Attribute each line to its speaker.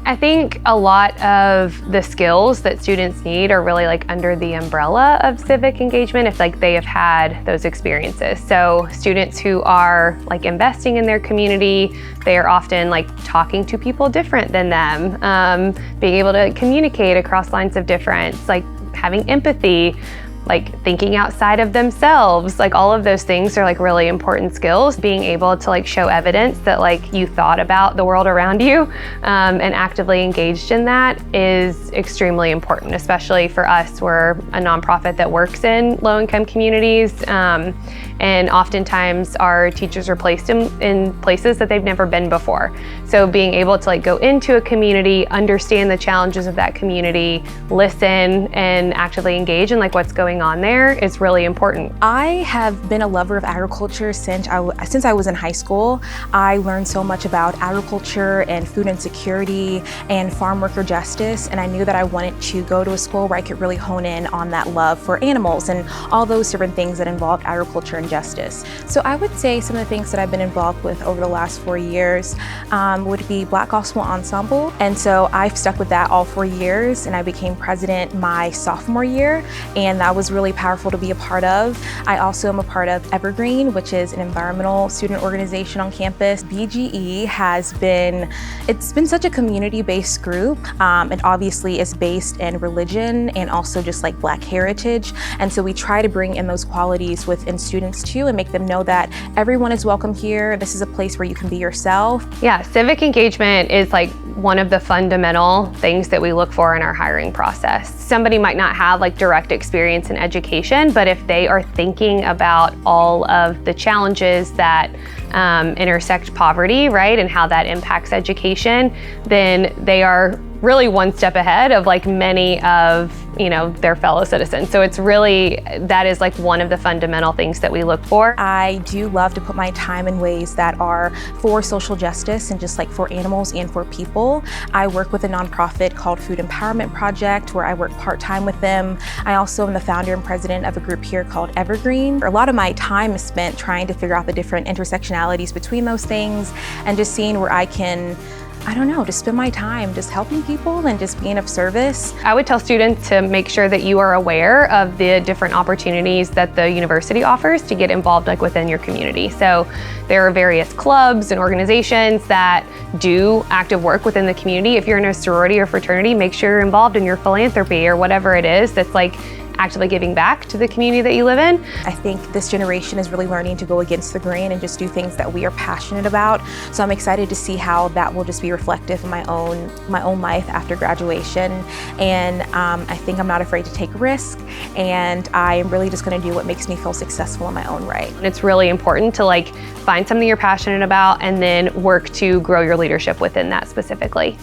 Speaker 1: I think a lot of the skills that students need are really like under the umbrella of civic engagement if like they have had those experiences. So students who are like investing in their community, they are often like talking to people different than them, being able to communicate across lines of difference, like having empathy, like thinking outside of themselves, like all of those things are like really important skills. Being able to like show evidence that like you thought about the world around you and actively engaged in that is extremely important, especially for us. We're a nonprofit that works in low-income communities, and oftentimes our teachers are placed in places that they've never been before. So being able to like go into a community, understand the challenges of that community, listen and actively engage in like what's going on there is really important.
Speaker 2: I have been a lover of agriculture since I was in high school. I learned so much about agriculture and food insecurity and farm worker justice, and I knew that I wanted to go to a school where I could really hone in on that love for animals and all those different things that involved agriculture and justice. So I would say some of the things that I've been involved with over the last 4 years would be Black Gospel Ensemble, and so I've stuck with that all 4 years, and I became president my sophomore year, and that was really powerful to be a part of. I also am a part of Evergreen, which is an environmental student organization on campus. BGE it's been such a community-based group. It obviously is based in religion and also just like Black heritage, and so we try to bring in those qualities within students too and make them know that everyone is welcome here. This is a place where you can be yourself.
Speaker 1: Yeah, civic engagement is like one of the fundamental things that we look for in our hiring process. Somebody might not have like direct experience in education, but if they are thinking about all of the challenges that intersect poverty, right, and how that impacts education, then they are really one step ahead of like many of their fellow citizens. So it's really, that is like one of the fundamental things that we look for.
Speaker 2: I do love to put my time in ways that are for social justice and just like for animals and for people. I work with a nonprofit called Food Empowerment Project where I work part-time with them. I also am the founder and president of a group here called Evergreen. A lot of my time is spent trying to figure out the different intersectionalities between those things and just seeing where I can, just spend my time just helping people and just being of service.
Speaker 1: I would tell students to make sure that you are aware of the different opportunities that the university offers to get involved like within your community. So there are various clubs and organizations that do active work within the community. If you're in a sorority or fraternity, make sure you're involved in your philanthropy or whatever it is that's like actively giving back to the community that you live in.
Speaker 2: I think this generation is really learning to go against the grain and just do things that we are passionate about. So I'm excited to see how that will just be reflective in my own life after graduation. And I think I'm not afraid to take risk, and I am really just going to do what makes me feel successful in my own right.
Speaker 1: And it's really important to like find something you're passionate about and then work to grow your leadership within that specifically.